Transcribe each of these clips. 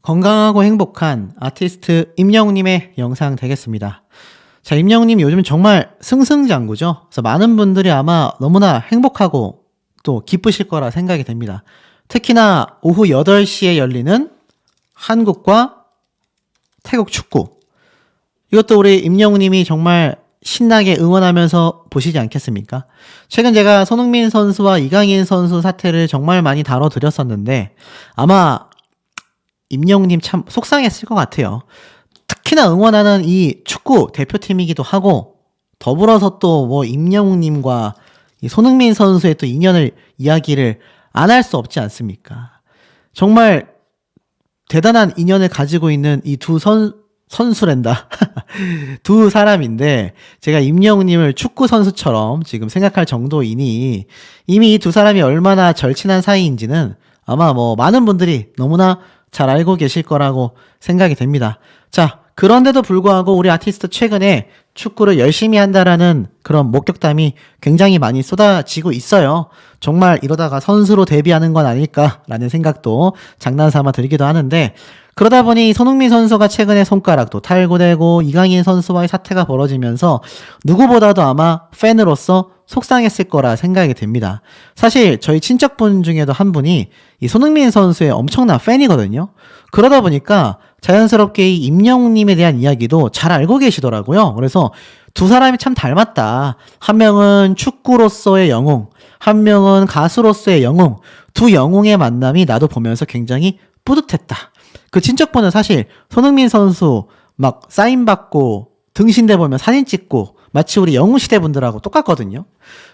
건강하고 행복한 아티스트 임영웅님의 영상 되겠습니다. 자, 임영웅님 요즘 정말 승승장구죠. 그래서 많은 분들이 아마 너무나 행복하고 또 기쁘실 거라 생각이 됩니다. 특히나 오후 8시에 열리는 한국과 태국 축구. 이것도 우리 임영웅님이 정말 신나게 응원하면서 보시지 않겠습니까? 최근 제가 손흥민 선수와 이강인 선수 사태를 정말 많이 다뤄드렸었는데 아마 임영웅님 참 속상했을 것 같아요. 특히나 응원하는 이 축구 대표팀이기도 하고 더불어서 또 뭐 임영웅님과 이 손흥민 선수의 또 인연을 이야기를 안 할 수 없지 않습니까? 정말 대단한 인연을 가지고 있는 이 두 선수랜다. 두 사람인데 제가 임영웅님을 축구 선수처럼 지금 생각할 정도이니 이미 이 두 사람이 얼마나 절친한 사이인지는 아마 뭐 많은 분들이 너무나 잘 알고 계실 거라고 생각이 됩니다. 자, 그런데도 불구하고 우리 아티스트 최근에 축구를 열심히 한다라는 그런 목격담이 굉장히 많이 쏟아지고 있어요. 정말 이러다가 선수로 데뷔하는 건 아닐까라는 생각도 장난삼아 들기도 하는데 그러다 보니 손흥민 선수가 최근에 손가락도 탈구되고 이강인 선수와의 사태가 벌어지면서 누구보다도 아마 팬으로서 속상했을 거라 생각이 됩니다. 사실 저희 친척분 중에도 한 분이 이 손흥민 선수의 엄청난 팬이거든요. 그러다 보니까 자연스럽게 이 임영웅님에 대한 이야기도 잘 알고 계시더라고요. 그래서 두 사람이 참 닮았다. 한 명은 축구로서의 영웅, 한 명은 가수로서의 영웅. 두 영웅의 만남이 나도 보면서 굉장히 뿌듯했다. 그 친척분은 사실 손흥민 선수 막 사인받고 등신대 보면 사진 찍고 마치 우리 영웅시대 분들하고 똑같거든요.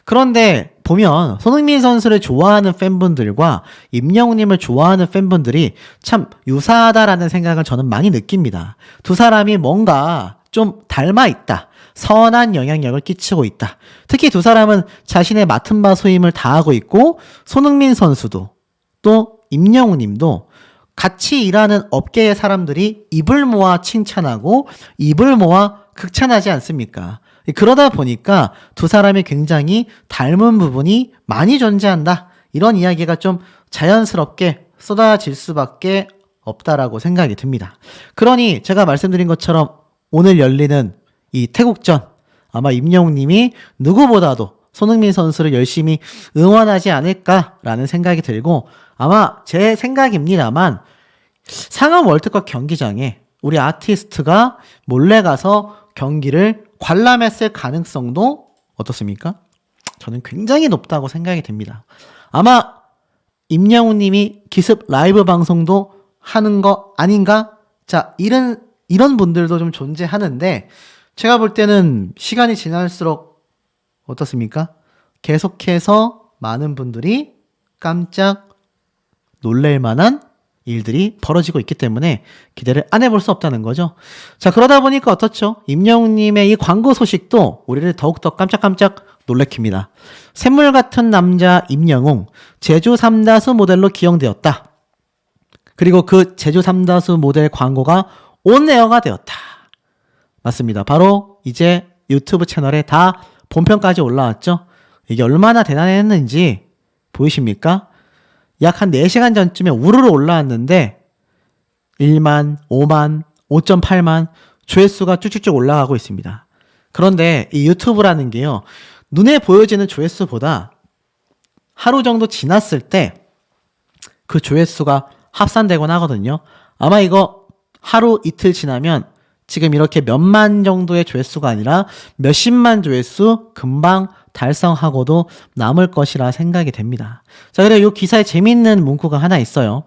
그런데 보면 손흥민 선수를 좋아하는 팬분들과 임영웅님을 좋아하는 팬분들이 참 유사하다라는 생각을 저는 많이 느낍니다. 두 사람이 뭔가 좀 닮아 있다. 선한 영향력을 끼치고 있다. 특히 두 사람은 자신의 맡은 바 소임을 다하고 있고 손흥민 선수도 또 임영웅님도 같이 일하는 업계의 사람들이 입을 모아 칭찬하고 입을 모아 극찬하지 않습니까? 그러다 보니까 두 사람이 굉장히 닮은 부분이 많이 존재한다. 이런 이야기가 좀 자연스럽게 쏟아질 수밖에 없다라고 생각이 듭니다. 그러니 제가 말씀드린 것처럼 오늘 열리는 이 태국전 아마 임영웅님이 누구보다도 손흥민 선수를 열심히 응원하지 않을까라는 생각이 들고 아마 제 생각입니다만 상암 월드컵 경기장에 우리 아티스트가 몰래 가서 경기를 관람했을 가능성도 어떻습니까? 저는 굉장히 높다고 생각이 됩니다. 아마 임영웅님이 기습 라이브 방송도 하는 거 아닌가? 자, 이런 분들도 좀 존재하는데 제가 볼 때는 시간이 지날수록 어떻습니까? 계속해서 많은 분들이 깜짝 놀랄 만한 일들이 벌어지고 있기 때문에 기대를 안 해볼 수 없다는 거죠. 자, 그러다 보니까 어떻죠? 임영웅님의 이 광고 소식도 우리를 더욱더 깜짝깜짝 놀래킵니다. 샘물 같은 남자 임영웅, 제주 삼다수 모델로 기용되었다. 그리고 그 제주 삼다수 모델 광고가 온에어가 되었다. 맞습니다. 바로 이제 유튜브 채널에 다 본편까지 올라왔죠. 이게 얼마나 대단했는지 보이십니까? 약 한 4시간 전쯤에 우르르 올라왔는데 1만, 5만, 5.8만 조회수가 쭉쭉쭉 올라가고 있습니다. 그런데 이 유튜브라는 게요. 눈에 보여지는 조회수보다 하루 정도 지났을 때 그 조회수가 합산되곤 하거든요. 아마 이거 하루 이틀 지나면 지금 이렇게 몇만 정도의 조회수가 아니라 몇십만 조회수 금방 달성하고도 남을 것이라 생각이 됩니다. 자, 그리고 이 기사에 재밌는 문구가 하나 있어요.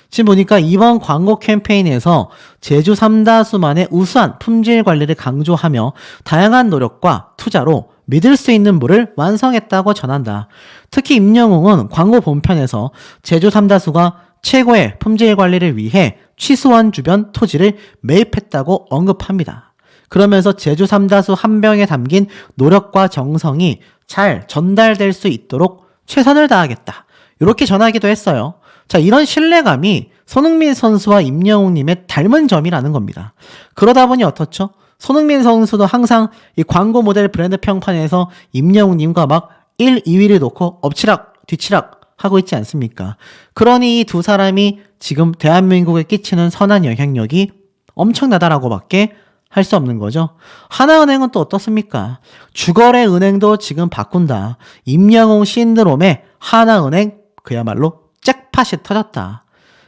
지금 보니까 이번 광고 캠페인에서 제주 삼다수만의 우수한 품질 관리를 강조하며 다양한 노력과 투자로 믿을 수 있는 물을 완성했다고 전한다. 특히 임영웅은 광고 본편에서 제주 삼다수가 최고의 품질 관리를 위해 취수원 주변 토지를 매입했다고 언급합니다. 그러면서 제주 삼다수 한 병에 담긴 노력과 정성이 잘 전달될 수 있도록 최선을 다하겠다. 이렇게 전하기도 했어요. 자, 이런 신뢰감이 손흥민 선수와 임영웅님의 닮은 점이라는 겁니다. 그러다 보니 어떻죠? 손흥민 선수도 항상 이 광고 모델 브랜드 평판에서 임영웅님과 막 1, 2위를 놓고 엎치락 뒤치락 하고 있지 않습니까? 그러니 이 두 사람이 지금 대한민국에 끼치는 선한 영향력이 엄청나다라고밖에 할 수 없는 거죠. 하나은행은 또 어떻습니까? 주거래 은행도 지금 바꾼다. 임영웅 신드롬에 하나은행 그야말로 잭팟이 터졌다.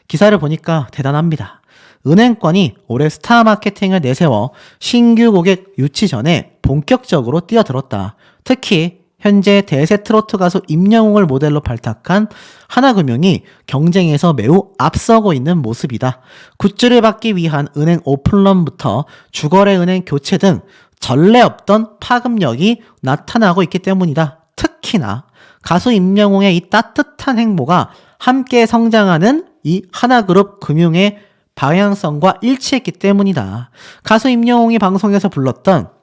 기사를 보니까 대단합니다. 은행권이 올해 스타 마케팅을 내세워 신규 고객 유치 전에 본격적으로 뛰어들었다. 특히 현재 대세 트로트 가수 임영웅을 모델로 발탁한 하나금융이 경쟁에서 매우 앞서고 있는 모습이다. 굿즈를 받기 위한 은행 오픈런부터 주거래 은행 교체 등 전례 없던 파급력이 나타나고 있기 때문이다. 특히나 가수 임영웅의 이 따뜻한 행보가 함께 성장하는 이 하나그룹 금융의 방향성과 일치했기 때문이다. 가수 임영웅이 방송에서 불렀던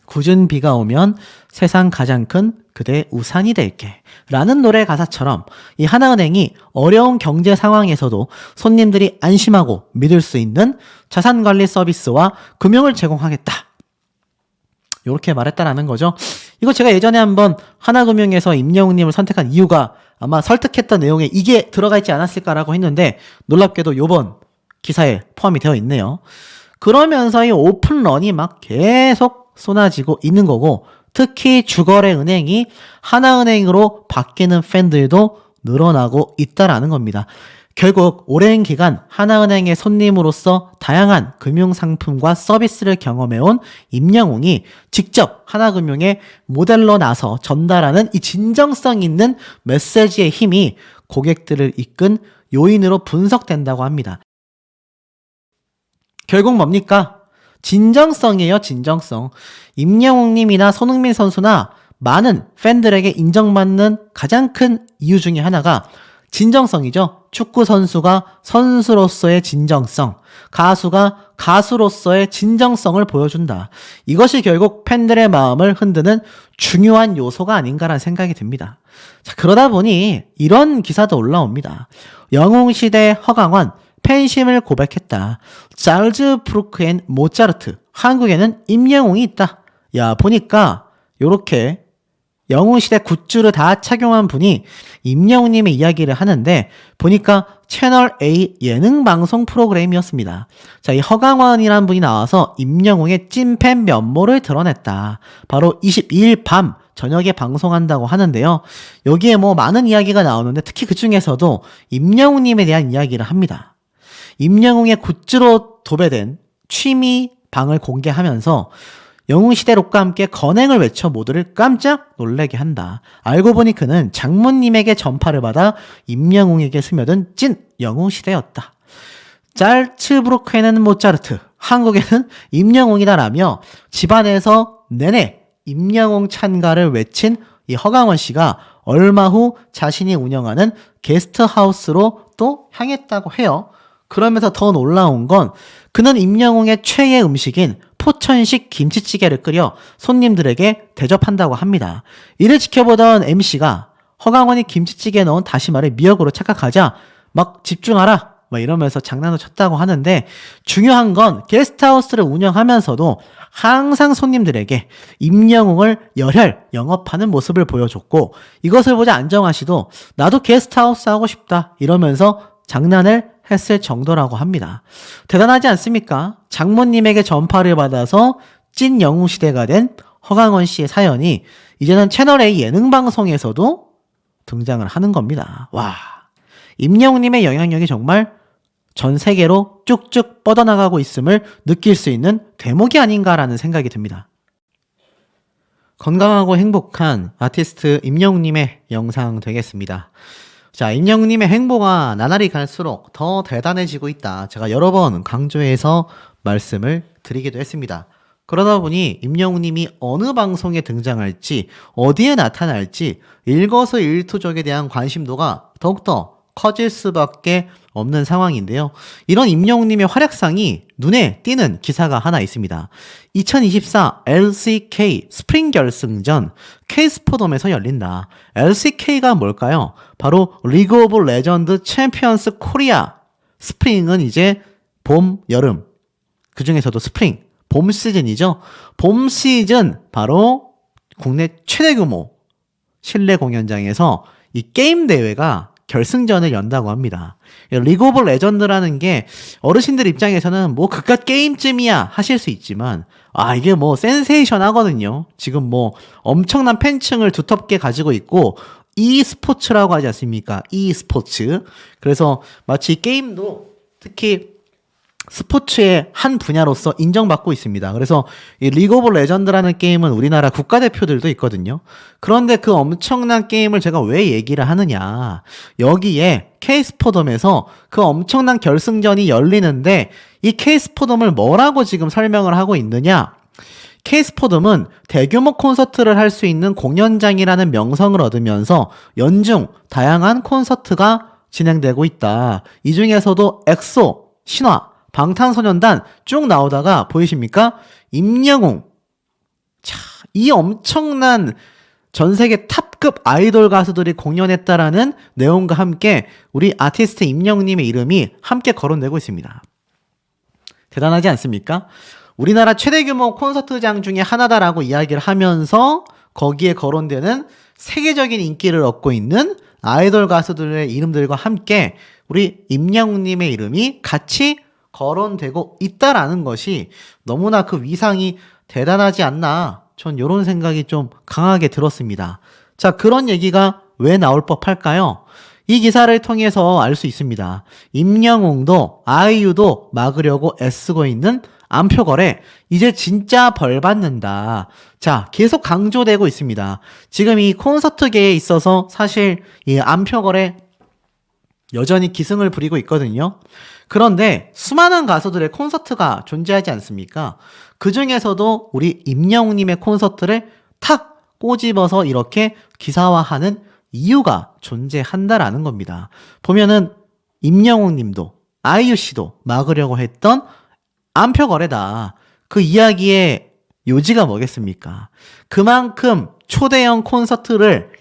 굳은 비가 오면 세상 가장 큰 그대 우산이 될게 라는 노래 가사처럼 이 하나은행이 어려운 경제 상황에서도 손님들이 안심하고 믿을 수 있는 자산관리 서비스와 금융을 제공하겠다. 이렇게 말했다라는 거죠. 이거 제가 예전에 한번 하나금융에서 임영웅님을 선택한 이유가 아마 설득했던 내용에 이게 들어가 있지 않았을까라고 했는데 놀랍게도 요번 기사에 포함이 되어 있네요. 그러면서 이 오픈런이 막 계속 쏟아지고 있는 거고 특히 주거래 은행이 하나은행으로 바뀌는 팬들도 늘어나고 있다라는 겁니다. 결국 오랜 기간 하나은행의 손님으로서 다양한 금융상품과 서비스를 경험해온 임영웅이 직접 하나금융의 모델로 나서 전달하는 이 진정성 있는 메시지의 힘이 고객들을 이끈 요인으로 분석된다고 합니다. 결국 뭡니까? 진정성이에요, 진정성. 임영웅님이나 손흥민 선수나 많은 팬들에게 인정받는 가장 큰 이유 중에 하나가 진정성이죠. 축구 선수가 선수로서의 진정성, 가수가 가수로서의 진정성을 보여준다. 이것이 결국 팬들의 마음을 흔드는 중요한 요소가 아닌가라는 생각이 듭니다. 자, 그러다 보니 이런 기사도 올라옵니다. 영웅시대 허강원 팬심을 고백했다. 찰즈 브루크앤 모차르트, 한국에는 임영웅이 있다. 야, 보니까 요렇게 영웅시대 굿즈를 다 착용한 분이 임영웅님의 이야기를 하는데 보니까 채널A 예능방송 프로그램이었습니다. 자, 이 허강원이라는 분이 나와서 임영웅의 찐팬 면모를 드러냈다. 바로 22일 밤 저녁에 방송한다고 하는데요. 여기에 뭐 많은 이야기가 나오는데 특히 그 중에서도 임영웅님에 대한 이야기를 합니다. 임영웅의 굿즈로 도배된 취미 방을 공개하면서 영웅시대록과 함께 건행을 외쳐 모두를 깜짝 놀라게 한다. 알고 보니 그는 장모님에게 전파를 받아 임영웅에게 스며든 찐 영웅시대였다. 짤츠브로크에는 모차르트, 한국에는 임영웅이다라며 집안에서 내내 임영웅 찬가를 외친 이 허강원 씨가 얼마 후 자신이 운영하는 게스트하우스로 또 향했다고 해요. 그러면서 더 놀라운 건 그는 임영웅의 최애 음식인 포천식 김치찌개를 끓여 손님들에게 대접한다고 합니다. 이를 지켜보던 MC가 허강원이 김치찌개에 넣은 다시마를 미역으로 착각하자 막 집중하라 막 이러면서 장난을 쳤다고 하는데 중요한 건 게스트하우스를 운영하면서도 항상 손님들에게 임영웅을 열혈 영업하는 모습을 보여줬고 이것을 보자 안정화 씨도 나도 게스트하우스 하고 싶다 이러면서 장난을 했을 정도라고 합니다. 대단하지 않습니까? 장모님에게 전파를 받아서 찐 영웅시대가 된 허강원 씨의 사연이 이제는 채널A 예능방송에서도 등장을 하는 겁니다. 와, 임영웅님의 영향력이 정말 전 세계로 쭉쭉 뻗어나가고 있음을 느낄 수 있는 대목이 아닌가라는 생각이 듭니다. 건강하고 행복한 아티스트 임영웅님의 영상 되겠습니다. 자, 임영웅님의 행보가 나날이 갈수록 더 대단해지고 있다. 제가 여러 번 강조해서 말씀을 드리기도 했습니다. 그러다 보니 임영웅님이 어느 방송에 등장할지, 어디에 나타날지 일거수일투족에 대한 관심도가 더욱더 커질 수밖에 없는 상황인데요. 이런 임영웅님의 활약상이 눈에 띄는 기사가 하나 있습니다. 2024 LCK 스프링 결승전 K스포돔에서 열린다. LCK가 뭘까요? 바로 리그 오브 레전드 챔피언스 코리아. 스프링은 이제 봄, 여름. 그 중에서도 스프링, 봄 시즌이죠. 봄 시즌 바로 국내 최대 규모 실내 공연장에서 이 게임 대회가 결승전을 연다고 합니다. 리그 오브 레전드라는 게 어르신들 입장에서는 뭐 그깟 게임쯤이야 하실 수 있지만 이게 뭐 센세이션 하거든요. 지금 뭐 엄청난 팬층을 두텁게 가지고 있고 e스포츠라고 하지 않습니까? e스포츠. 그래서 마치 게임도 특히 스포츠의 한 분야로서 인정받고 있습니다. 그래서 이 리그 오브 레전드라는 게임은 우리나라 국가대표들도 있거든요. 그런데 그 엄청난 게임을 제가 왜 얘기를 하느냐. 여기에 K스포덤에서 그 엄청난 결승전이 열리는데 이 K스포덤을 뭐라고 지금 설명을 하고 있느냐. K스포덤은 대규모 콘서트를 할 수 있는 공연장이라는 명성을 얻으면서 연중 다양한 콘서트가 진행되고 있다. 이 중에서도 엑소, 신화, 방탄소년단 쭉 나오다가 보이십니까? 임영웅. 자, 이 엄청난 전 세계 탑급 아이돌 가수들이 공연했다라는 내용과 함께 우리 아티스트 임영웅님의 이름이 함께 거론되고 있습니다. 대단하지 않습니까? 우리나라 최대 규모 콘서트장 중에 하나다라고 이야기를 하면서 거기에 거론되는 세계적인 인기를 얻고 있는 아이돌 가수들의 이름들과 함께 우리 임영웅님의 이름이 같이 거론되고 있다라는 것이 너무나 그 위상이 대단하지 않나, 전 이런 생각이 좀 강하게 들었습니다. 자, 그런 얘기가 왜 나올 법할까요? 이 기사를 통해서 알 수 있습니다. 임영웅도 아이유도 막으려고 애쓰고 있는 암표 거래, 이제 진짜 벌 받는다. 자, 계속 강조되고 있습니다. 지금 이 콘서트계에 있어서 사실 이 암표 거래 여전히 기승을 부리고 있거든요. 그런데 수많은 가수들의 콘서트가 존재하지 않습니까? 그 중에서도 우리 임영웅님의 콘서트를 탁 꼬집어서 이렇게 기사화하는 이유가 존재한다라는 겁니다. 보면은 임영웅님도 아이유 씨도 막으려고 했던 암표 거래다. 그 이야기의 요지가 뭐겠습니까? 그만큼 초대형 콘서트를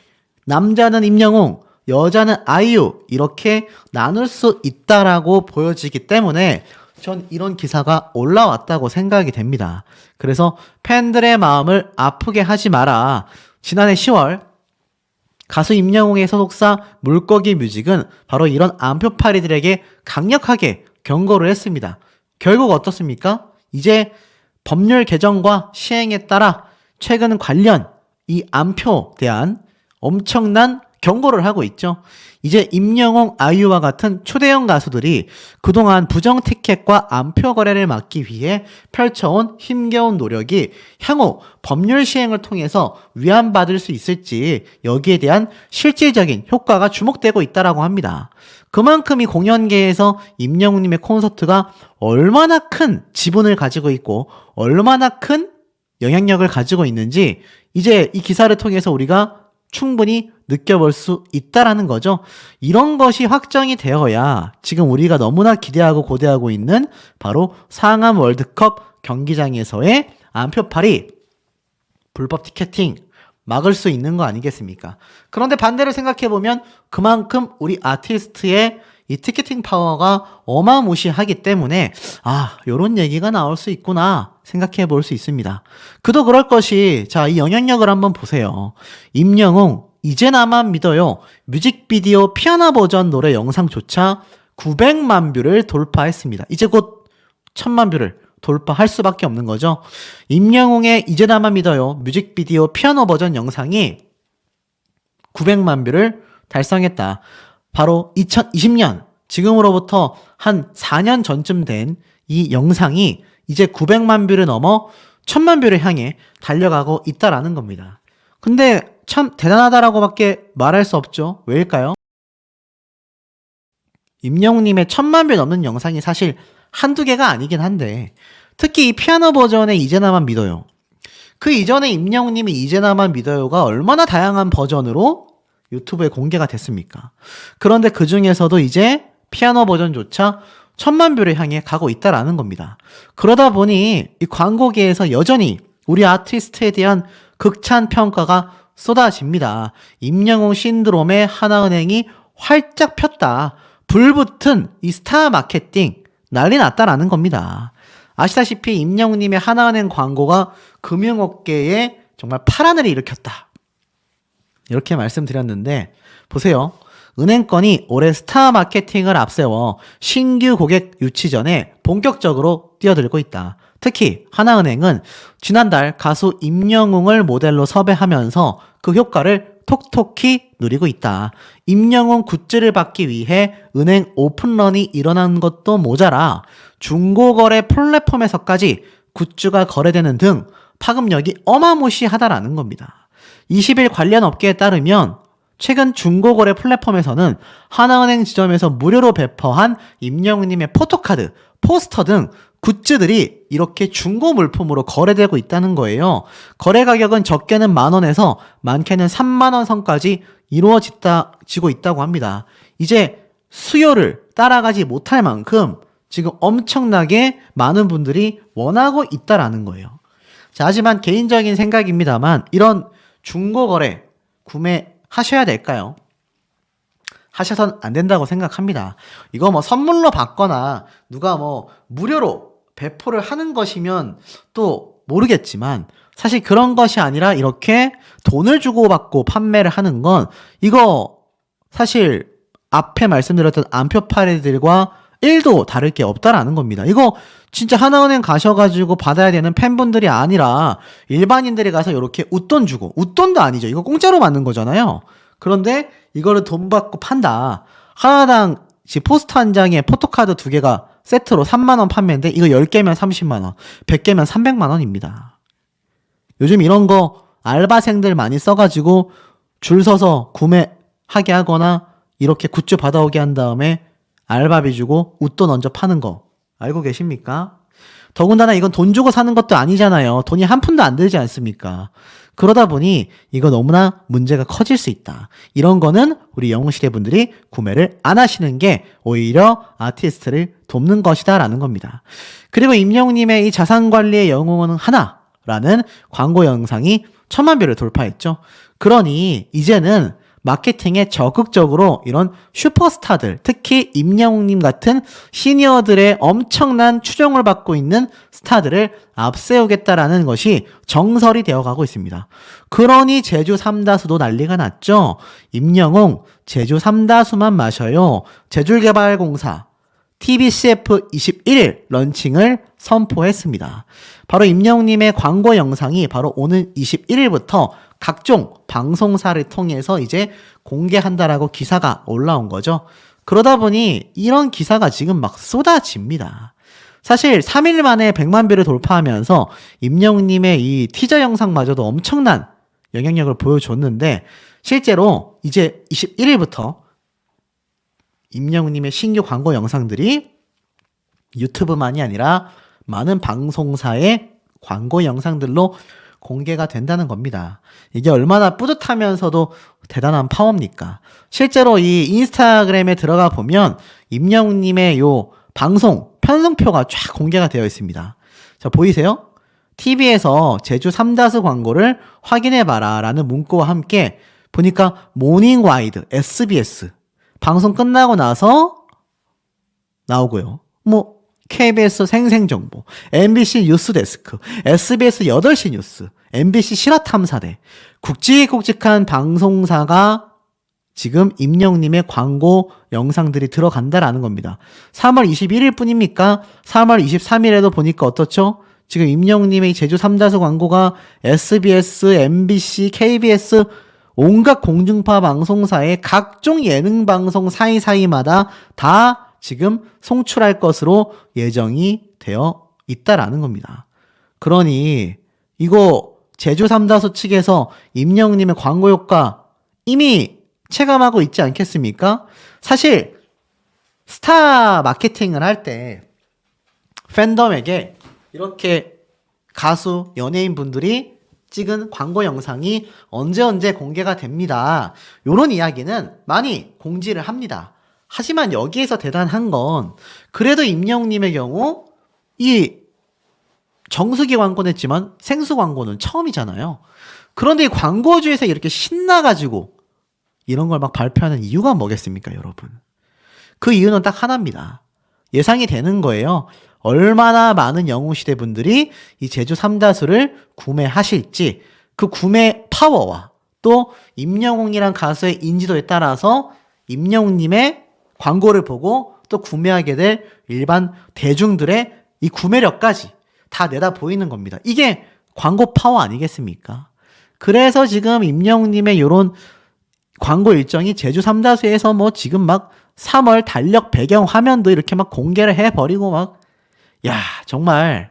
남자는 임영웅, 여자는 아이유 이렇게 나눌 수 있다라고 보여지기 때문에 전 이런 기사가 올라왔다고 생각이 됩니다. 그래서 팬들의 마음을 아프게 하지 마라. 지난해 10월 가수 임영웅의 소속사 물고기 뮤직은 바로 이런 암표파리들에게 강력하게 경고를 했습니다. 결국 어떻습니까? 이제 법률 개정과 시행에 따라 최근 관련 이 암표에 대한 엄청난 경고를 하고 있죠. 이제 임영웅, 아이유와 같은 초대형 가수들이 그동안 부정 티켓과 암표 거래를 막기 위해 펼쳐온 힘겨운 노력이 향후 법률 시행을 통해서 위안받을 수 있을지 여기에 대한 실질적인 효과가 주목되고 있다고 합니다. 그만큼 이 공연계에서 임영웅님의 콘서트가 얼마나 큰 지분을 가지고 있고 얼마나 큰 영향력을 가지고 있는지 이제 이 기사를 통해서 우리가 충분히 느껴볼 수 있다라는 거죠. 이런 것이 확정이 되어야 지금 우리가 너무나 기대하고 고대하고 있는 바로 상암 월드컵 경기장에서의 암표팔이 불법 티켓팅 막을 수 있는 거 아니겠습니까? 그런데 반대로 생각해보면 그만큼 우리 아티스트의 이 티켓팅 파워가 어마무시하기 때문에 요런 얘기가 나올 수 있구나 생각해 볼 수 있습니다. 그도 그럴 것이 이 영향력을 한번 보세요. 임영웅 이제 나만 믿어요. 뮤직비디오 피아노 버전 노래 영상조차 900만 뷰를 돌파했습니다. 이제 곧 1000만 뷰를 돌파할 수밖에 없는 거죠. 임영웅의 이제 나만 믿어요. 뮤직비디오 피아노 버전 영상이 900만 뷰를 달성했다. 바로 2020년, 지금으로부터 한 4년 전쯤 된 이 영상이 이제 900만 뷰를 넘어 1000만 뷰를 향해 달려가고 있다라는 겁니다. 근데 참 대단하다라고밖에 말할 수 없죠. 왜일까요? 임영웅님의 1000만 뷰 넘는 영상이 사실 한두 개가 아니긴 한데 특히 이 피아노 버전의 이제 나만 믿어요. 그 이전에 임영웅님이 이제 나만 믿어요가 얼마나 다양한 버전으로 유튜브에 공개가 됐습니까? 그런데 그 중에서도 이제 피아노 버전조차 1000만 뷰를 향해 가고 있다라는 겁니다. 그러다 보니 이 광고계에서 여전히 우리 아티스트에 대한 극찬 평가가 쏟아집니다. 임영웅 신드롬의 하나은행이 활짝 폈다. 불붙은 이 스타 마케팅 난리 났다라는 겁니다. 아시다시피 임영웅님의 하나은행 광고가 금융업계에 정말 파란을 일으켰다. 이렇게 말씀드렸는데 보세요. 은행권이 올해 스타 마케팅을 앞세워 신규 고객 유치 전에 본격적으로 뛰어들고 있다. 특히 하나은행은 지난달 가수 임영웅을 모델로 섭외하면서 그 효과를 톡톡히 누리고 있다. 임영웅 굿즈를 받기 위해 은행 오픈런이 일어난 것도 모자라 중고거래 플랫폼에서까지 굿즈가 거래되는 등 파급력이 어마무시하다라는 겁니다. 20일 관련 업계에 따르면 최근 중고거래 플랫폼에서는 하나은행 지점에서 무료로 배포한 임영웅님의 포토카드, 포스터 등 굿즈들이 이렇게 중고 물품으로 거래되고 있다는 거예요. 거래 가격은 적게는 10,000원에서 많게는 30,000원 선까지 이루어지고 있다고 합니다. 이제 수요를 따라가지 못할 만큼 지금 엄청나게 많은 분들이 원하고 있다라는 거예요. 자, 하지만 개인적인 생각입니다만 이런 중고거래 구매하셔야 될까요? 하셔선 안 된다고 생각합니다. 이거 뭐 선물로 받거나 누가 뭐 무료로 배포를 하는 것이면 또 모르겠지만 사실 그런 것이 아니라 이렇게 돈을 주고받고 판매를 하는 건 이거 사실 앞에 말씀드렸던 안표파리들과 1도 다를 게 없다라는 겁니다. 이거 진짜 하나은행 가셔가지고 받아야 되는 팬분들이 아니라 일반인들이 가서 이렇게 웃돈 주고, 웃돈도 아니죠. 이거 공짜로 받는 거잖아요. 그런데 이거를 돈 받고 판다. 하나당 포스터 한 장에 포토카드 2개가 세트로 30,000원 판매인데 이거 10개면 300,000원, 100개면 300,000원입니다. 요즘 이런 거 알바생들 많이 써가지고 줄 서서 구매하게 하거나 이렇게 굿즈 받아오게 한 다음에 알바비 주고 웃돈 얹어 파는 거 알고 계십니까? 더군다나 이건 돈 주고 사는 것도 아니잖아요. 돈이 한 푼도 안 들지 않습니까? 그러다 보니 이거 너무나 문제가 커질 수 있다. 이런 거는 우리 영웅시대 분들이 구매를 안 하시는 게 오히려 아티스트를 돕는 것이다 라는 겁니다. 그리고 임영웅님의 이 자산관리의 영웅은 하나라는 광고 영상이 10,000만 뷰를 돌파했죠. 그러니 이제는 마케팅에 적극적으로 이런 슈퍼스타들, 특히 임영웅님 같은 시니어들의 엄청난 추종을 받고 있는 스타들을 앞세우겠다라는 것이 정설이 되어가고 있습니다. 그러니 제주 삼다수도 난리가 났죠. 임영웅 제주 삼다수만 마셔요. 제주개발공사 TBCF 21일 런칭을 선포했습니다. 바로 임영웅님의 광고 영상이 바로 오는 21일부터 각종 방송사를 통해서 이제 공개한다라고 기사가 올라온 거죠. 그러다 보니 이런 기사가 지금 막 쏟아집니다. 사실 3일 만에 100만 뷰를 돌파하면서 임영웅님의 이 티저 영상마저도 엄청난 영향력을 보여줬는데 실제로 이제 21일부터 임영웅님의 신규 광고 영상들이 유튜브만이 아니라 많은 방송사의 광고 영상들로 공개가 된다는 겁니다. 이게 얼마나 뿌듯하면서도 대단한 파워입니까? 실제로 이 인스타그램에 들어가 보면 임영웅님의 요 방송 편성표가 쫙 공개가 되어 있습니다. 자, 보이세요? TV에서 제주 삼다수 광고를 확인해봐라 라는 문구와 함께 보니까 모닝와이드, SBS 방송 끝나고 나서 나오고요. 뭐 KBS 생생정보, MBC 뉴스데스크, SBS 8시 뉴스, MBC 실화탐사대, 굵직굵직한 방송사가 지금 임영웅님의 광고 영상들이 들어간다라는 겁니다. 3월 21일 뿐입니까? 3월 23일에도 보니까 어떻죠? 지금 임영웅님의 제주 삼다수 광고가 SBS, MBC, KBS 온갖 공중파 방송사의 각종 예능 방송 사이사이마다 다 지금 송출할 것으로 예정이 되어 있다라는 겁니다. 그러니 이거 제주 삼다수 측에서 임영웅님의 광고 효과 이미 체감하고 있지 않겠습니까? 사실 스타 마케팅을 할 때 팬덤에게 이렇게 가수, 연예인 분들이 찍은 광고 영상이 언제 공개가 됩니다. 이런 이야기는 많이 공지를 합니다. 하지만 여기에서 대단한 건 그래도 임영웅님의 경우 이 정수기 광고는 했지만 생수 광고는 처음이잖아요. 그런데 이 광고주에서 이렇게 신나가지고 이런 걸 막 발표하는 이유가 뭐겠습니까, 여러분? 그 이유는 딱 하나입니다. 예상이 되는 거예요. 얼마나 많은 영웅시대 분들이 이 제주 삼다수를 구매하실지 그 구매 파워와 또 임영웅이란 가수의 인지도에 따라서 임영웅님의 광고를 보고 또 구매하게 될 일반 대중들의 이 구매력까지 다 내다 보이는 겁니다. 이게 광고 파워 아니겠습니까? 그래서 지금 임영웅님의 요런 광고 일정이 제주 삼다수에서 뭐 지금 막 3월 달력 배경 화면도 이렇게 막 공개를 해버리고 막, 야, 정말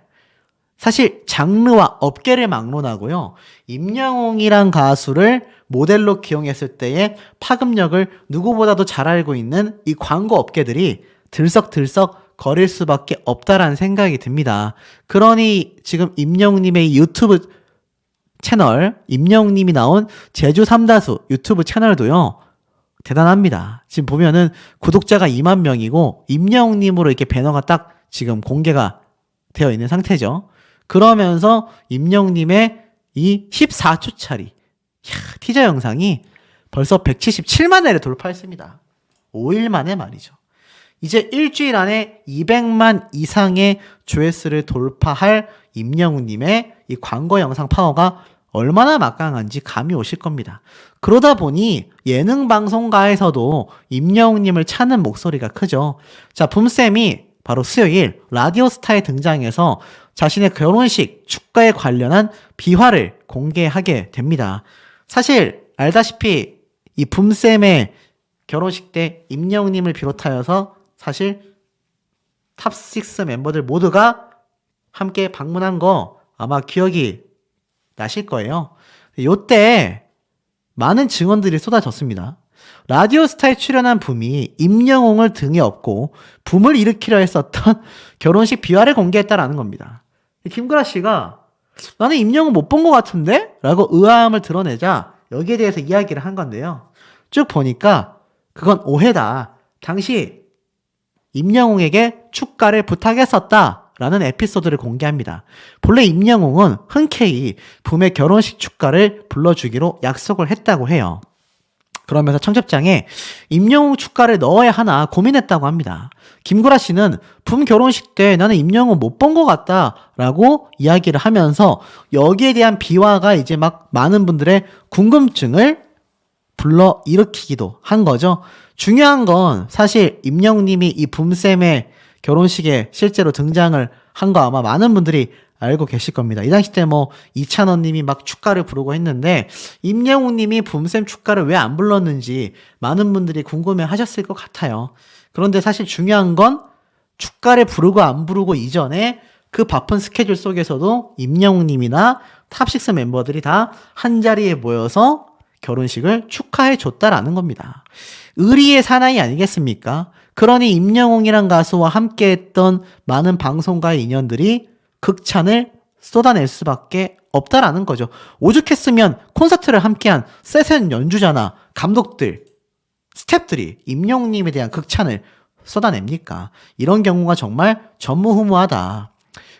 사실 장르와 업계를 막론하고요. 임영웅이란 가수를 모델로 기용했을 때의 파급력을 누구보다도 잘 알고 있는 이 광고 업계들이 들썩들썩 거릴 수밖에 없다라는 생각이 듭니다. 그러니 지금 임영웅님의 유튜브 채널, 임영웅님이 나온 제주 삼다수 유튜브 채널도요. 대단합니다. 지금 보면은 구독자가 2만 명이고 임영웅님으로 이렇게 배너가 딱 지금 공개가 되어 있는 상태죠. 그러면서 임영웅님의 이 14초짜리 티저 영상이 벌써 177만 회를 돌파했습니다. 5일 만에 말이죠. 이제 일주일 안에 200만 이상의 조회수를 돌파할 임영웅님의 이 광고 영상 파워가 얼마나 막강한지 감이 오실 겁니다. 그러다 보니 예능 방송가에서도 임영웅님을 찾는 목소리가 크죠. 자, 붐쌤이 바로 수요일 라디오스타에 등장해서 자신의 결혼식 축가에 관련한 비화를 공개하게 됩니다. 사실 알다시피 이 붐쌤의 결혼식 때 임영웅님을 비롯하여서 사실 탑6 멤버들 모두가 함께 방문한 거 아마 기억이 나실 거예요. 요때 많은 증언들이 쏟아졌습니다. 라디오스타에 출연한 붐이 임영웅을 등에 업고 붐을 일으키려 했었던 결혼식 비화를 공개했다라는 겁니다. 김구라 씨가 나는 임영웅 못 본 것 같은데? 라고 의아함을 드러내자 여기에 대해서 이야기를 한 건데요. 쭉 보니까 그건 오해다. 당시 임영웅에게 축가를 부탁했었다 라는 에피소드를 공개합니다. 본래 임영웅은 흔쾌히 붐의 결혼식 축가를 불러주기로 약속을 했다고 해요. 그러면서 청첩장에 임영웅 축가를 넣어야 하나 고민했다고 합니다. 김구라 씨는 붐 결혼식 때 나는 임영웅 못 본 것 같다 라고 이야기를 하면서 여기에 대한 비화가 이제 막 많은 분들의 궁금증을 불러 일으키기도 한 거죠. 중요한 건 사실 임영웅님이 이 붐쌤의 결혼식에 실제로 등장을 한 거 아마 많은 분들이 알고 계실 겁니다. 이 당시 때 뭐 이찬원님이 막 축가를 부르고 했는데 임영웅님이 붐쌤 축가를 왜 안 불렀는지 많은 분들이 궁금해 하셨을 것 같아요. 그런데 사실 중요한 건 축가를 부르고 안 부르고 이전에 그 바쁜 스케줄 속에서도 임영웅님이나 탑6 멤버들이 다 한자리에 모여서 결혼식을 축하해 줬다라는 겁니다. 의리의 사나이 아니겠습니까? 그러니 임영웅이란 가수와 함께했던 많은 방송가의 인연들이 극찬을 쏟아낼 수밖에 없다라는 거죠. 오죽했으면 콘서트를 함께한 세션 연주자나 감독들, 스태프들이 임영웅님에 대한 극찬을 쏟아냅니까? 이런 경우가 정말 전무후무하다.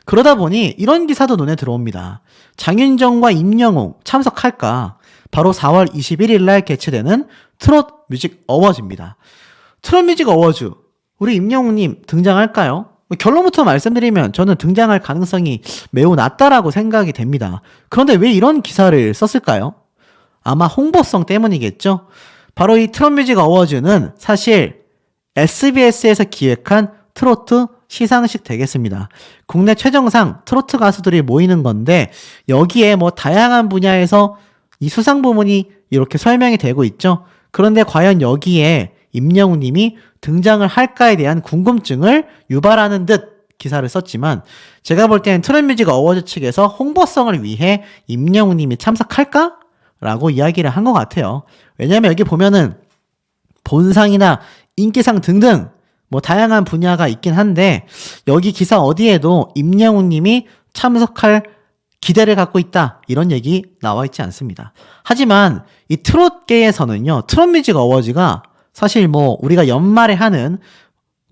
그러다 보니 이런 기사도 눈에 들어옵니다. 장윤정과 임영웅 참석할까? 바로 4월 21일 날 개최되는 트롯 뮤직 어워즈입니다. 트롯 뮤직 어워즈, 우리 임영웅님 등장할까요? 결론부터 말씀드리면 저는 등장할 가능성이 매우 낮다라고 생각이 됩니다. 그런데 왜 이런 기사를 썼을까요? 아마 홍보성 때문이겠죠? 바로 이 트롯 뮤직 어워즈는 사실 SBS에서 기획한 트로트 시상식 되겠습니다. 국내 최정상 트로트 가수들이 모이는 건데 여기에 뭐 다양한 분야에서 이 수상 부문이 이렇게 설명이 되고 있죠. 그런데 과연 여기에 임영웅님이 등장을 할까에 대한 궁금증을 유발하는 듯 기사를 썼지만 제가 볼 때는 트롯뮤직 어워즈 측에서 홍보성을 위해 임영웅님이 참석할까? 라고 이야기를 한 것 같아요. 왜냐하면 여기 보면은 본상이나 인기상 등등 뭐 다양한 분야가 있긴 한데 여기 기사 어디에도 임영웅님이 참석할 기대를 갖고 있다 이런 얘기 나와 있지 않습니다. 하지만 이 트롯계에서는요, 트롯뮤직 어워즈가 사실 뭐 우리가 연말에 하는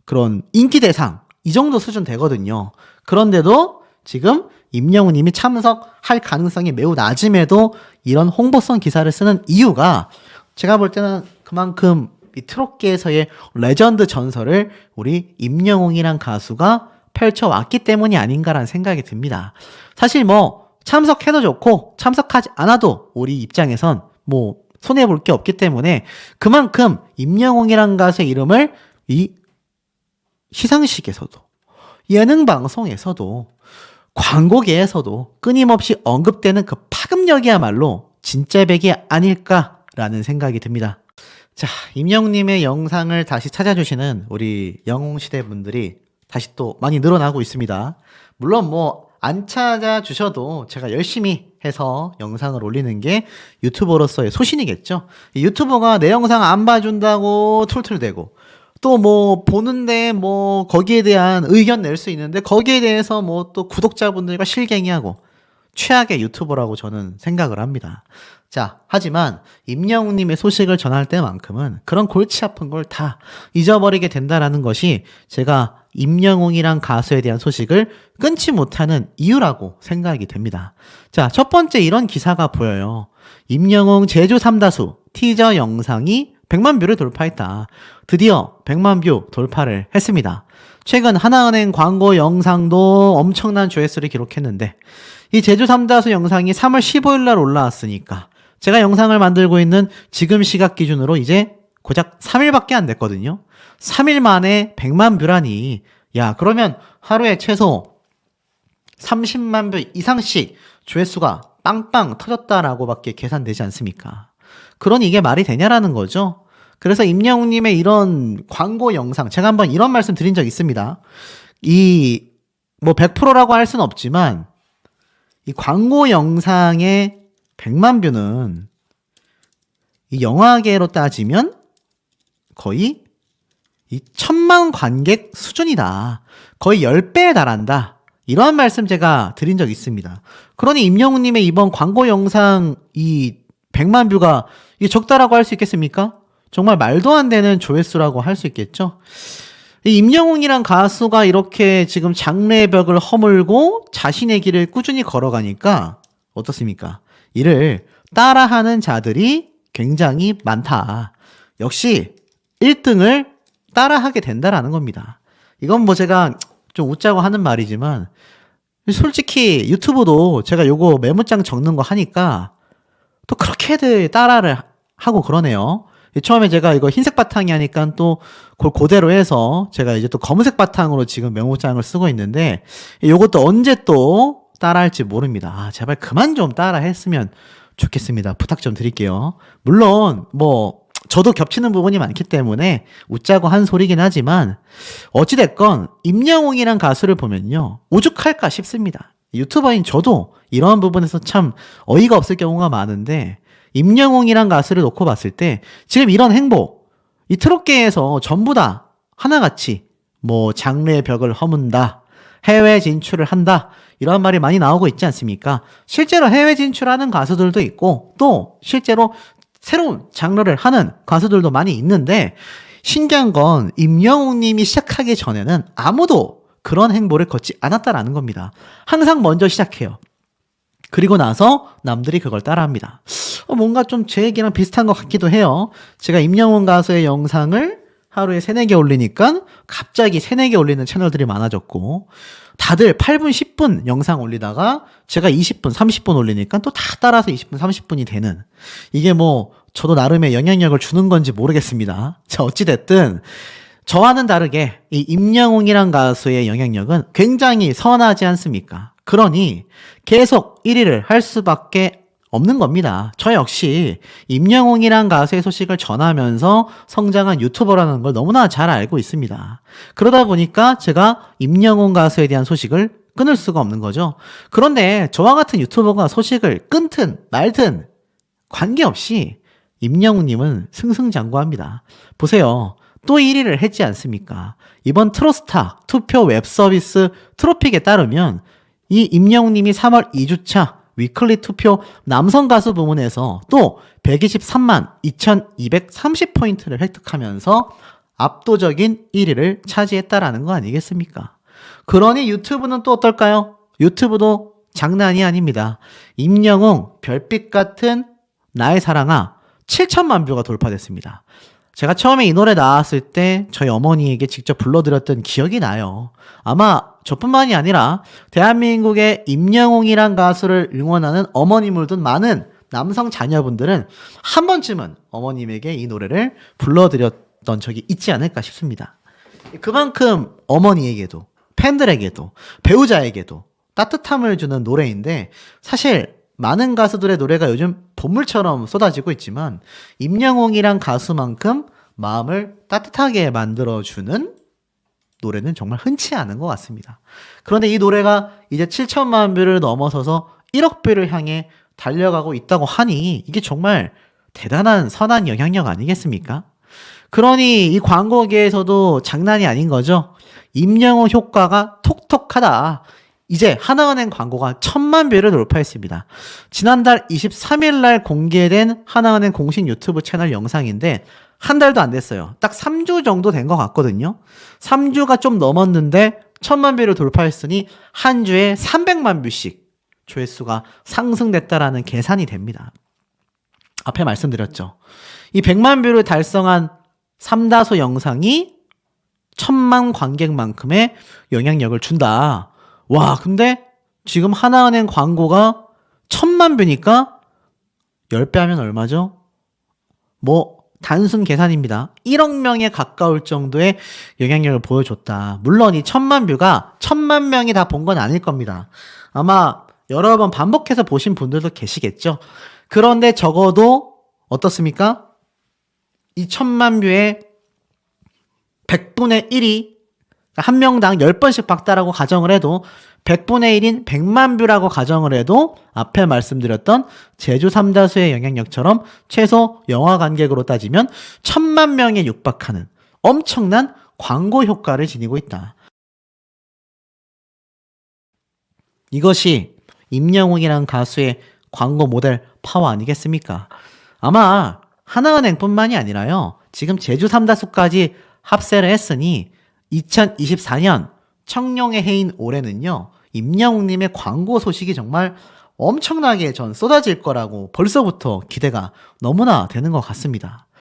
그런 인기대상 이 정도 수준 되거든요. 그런데도 지금 임영웅님이 참석할 가능성이 매우 낮음에도 이런 홍보성 기사를 쓰는 이유가 제가 볼 때는 그만큼 이 트롯계에서의 레전드 전설을 우리 임영웅이란 가수가 펼쳐왔기 때문이 아닌가라는 생각이 듭니다. 사실 뭐 참석해도 좋고 참석하지 않아도 우리 입장에선 뭐 손해볼 게 없기 때문에 그만큼 임영웅이란 가수의 이름을 이 시상식에서도 예능 방송에서도 광고계에서도 끊임없이 언급되는 그 파급력이야말로 진짜백이 아닐까라는 생각이 듭니다. 자, 임영웅님의 영상을 다시 찾아주시는 우리 영웅시대 분들이 다시 또 많이 늘어나고 있습니다. 물론 뭐 안 찾아주셔도 제가 열심히 해서 영상을 올리는 게 유튜버로서의 소신이겠죠. 이 유튜버가 내 영상 안 봐준다고 툴툴대고 또 뭐 보는데 뭐 거기에 대한 의견 낼 수 있는데 거기에 대해서 뭐 또 구독자분들과 실갱이하고 최악의 유튜버라고 저는 생각을 합니다. 자, 하지만 임영웅님의 소식을 전할 때만큼은 그런 골치 아픈 걸 다 잊어버리게 된다라는 것이 제가 임영웅이란 가수에 대한 소식을 끊지 못하는 이유라고 생각이 됩니다. 자, 첫 번째 이런 기사가 보여요. 임영웅 제주 삼다수 티저 영상이 100만 뷰를 돌파했다. 드디어 100만 뷰 돌파를 했습니다. 최근 하나은행 광고 영상도 엄청난 조회수를 기록했는데 이 제주 삼다수 영상이 3월 15일 날 올라왔으니까 제가 영상을 만들고 있는 지금 시각 기준으로 이제 고작 3일밖에 안 됐거든요. 3일 만에 100만 뷰라니, 야, 그러면 하루에 최소 30만 뷰 이상씩 조회수가 빵빵 터졌다라고 밖에 계산되지 않습니까? 그러니 이게 말이 되냐라는 거죠. 그래서 임영웅님의 이런 광고 영상, 제가 한번 이런 말씀 드린 적 있습니다. 뭐 100%라고 할 수는 없지만 이 광고 영상의 100만 뷰는 이 영화계로 따지면 거의 이 1000만 관객 수준이다. 거의 10배에 달한다. 이러한 말씀 제가 드린 적 있습니다. 그러니 임영웅님의 이번 광고 영상 이 100만 뷰가 이게 적다라고 할 수 있겠습니까? 정말 말도 안 되는 조회수라고 할 수 있겠죠? 이 임영웅이란 가수가 이렇게 지금 장래의 벽을 허물고 자신의 길을 꾸준히 걸어가니까 어떻습니까? 이를 따라하는 자들이 굉장히 많다. 역시 1등을 따라하게 된다라는 겁니다. 이건 뭐 제가 좀 웃자고 하는 말이지만 솔직히 유튜브도 제가 요거 메모장 적는 거 하니까 또 그렇게들 따라를 하고 그러네요. 처음에 제가 이거 흰색 바탕이 하니까 또 그걸 그대로 해서 제가 이제 또 검은색 바탕으로 지금 메모장을 쓰고 있는데 요것도 언제 또 따라할지 모릅니다. 아, 제발 그만 좀 따라 했으면 좋겠습니다. 부탁 좀 드릴게요. 물론 뭐 저도 겹치는 부분이 많기 때문에 웃자고 한 소리긴 하지만 어찌됐건 임영웅이란 가수를 보면요 오죽할까 싶습니다. 유튜버인 저도 이런 부분에서 참 어이가 없을 경우가 많은데 임영웅이란 가수를 놓고 봤을 때 지금 이런 행보, 이 트롯계에서 전부 다 하나같이 뭐 장래의 벽을 허문다, 해외 진출을 한다, 이런 말이 많이 나오고 있지 않습니까? 실제로 해외 진출하는 가수들도 있고 또 실제로 새로운 장르를 하는 가수들도 많이 있는데 신기한 건 임영웅 님이 시작하기 전에는 아무도 그런 행보를 걷지 않았다라는 겁니다. 항상 먼저 시작해요. 그리고 나서 남들이 그걸 따라합니다. 뭔가 좀 제 얘기랑 비슷한 것 같기도 해요. 제가 임영웅 가수의 영상을 하루에 3, 4개 올리니까 갑자기 3, 4개 올리는 채널들이 많아졌고 다들 8분, 10분 영상 올리다가 제가 20분, 30분 올리니까 또 다 따라서 20분, 30분이 되는, 이게 뭐 저도 나름의 영향력을 주는 건지 모르겠습니다. 자, 어찌됐든 저와는 다르게 이 임영웅이란 가수의 영향력은 굉장히 선하지 않습니까? 그러니 계속 1위를 할 수밖에 없는 겁니다. 저 역시 임영웅이란 가수의 소식을 전하면서 성장한 유튜버라는 걸 너무나 잘 알고 있습니다. 그러다 보니까 제가 임영웅 가수에 대한 소식을 끊을 수가 없는 거죠. 그런데 저와 같은 유튜버가 소식을 끊든 말든 관계없이 임영웅님은 승승장구합니다. 보세요. 또 1위를 했지 않습니까? 이번 트롯스타 투표 웹서비스 트로픽에 따르면 이 임영웅님이 3월 2주차 위클리 투표 남성 가수 부문에서 또 123만 2230포인트를 획득하면서 압도적인 1위를 차지했다라는 거 아니겠습니까? 그러니 유튜브는 또 어떨까요? 유튜브도 장난이 아닙니다. 임영웅 별빛 같은 나의 사랑아 7천만 뷰가 돌파됐습니다. 제가 처음에 이 노래 나왔을 때 저희 어머니에게 직접 불러드렸던 기억이 나요. 아마 저뿐만이 아니라 대한민국의 임영웅이란 가수를 응원하는 어머님을 둔 많은 남성 자녀분들은 한 번쯤은 어머님에게 이 노래를 불러드렸던 적이 있지 않을까 싶습니다. 그만큼 어머니에게도, 팬들에게도, 배우자에게도 따뜻함을 주는 노래인데, 사실 많은 가수들의 노래가 요즘 본물처럼 쏟아지고 있지만 임영웅이란 가수만큼 마음을 따뜻하게 만들어주는 노래는 정말 흔치 않은 것 같습니다. 그런데 이 노래가 이제 7천만 뷰를 넘어서서 1억 뷰를 향해 달려가고 있다고 하니 이게 정말 대단한 선한 영향력 아니겠습니까? 그러니 이 광고계에서도 장난이 아닌 거죠. 임영웅 효과가 톡톡하다. 이제 하나은행 광고가 1000만 뷰를 돌파했습니다. 지난달 23일 날 공개된 하나은행 공식 유튜브 채널 영상인데 한 달도 안 됐어요. 딱 3주 정도 된 것 같거든요. 3주가 좀 넘었는데 1000만 뷰를 돌파했으니 한 주에 300만 뷰씩 조회수가 상승됐다라는 계산이 됩니다. 앞에 말씀드렸죠. 이 100만 뷰를 달성한 삼다소 영상이 1000만 관객만큼의 영향력을 준다. 와, 근데 지금 하나은행 광고가 1000만 뷰니까 10배 하면 얼마죠? 뭐 단순 계산입니다. 1억 명에 가까울 정도의 영향력을 보여줬다. 물론 이 1000만 뷰가 1000만 명이 다 본 건 아닐 겁니다. 아마 여러 번 반복해서 보신 분들도 계시겠죠. 그런데 적어도 어떻습니까? 이 1000만 뷰의 100분의 1이 한 명당 10번씩 봤다라고 가정을 해도 100분의 1인 100만 뷰라고 가정을 해도 앞에 말씀드렸던 제주 삼다수의 영향력처럼 최소 영화 관객으로 따지면 1000만 명에 육박하는 엄청난 광고 효과를 지니고 있다. 이것이 임영웅이란 가수의 광고 모델 파워 아니겠습니까? 아마 하나은행뿐만이 아니라요. 지금 제주 삼다수까지 합세를 했으니 2024년 청룡의 해인 올해는요. 임영웅님의 광고 소식이 정말 엄청나게 전 쏟아질 거라고 벌써부터 기대가 너무나 되는 것 같습니다.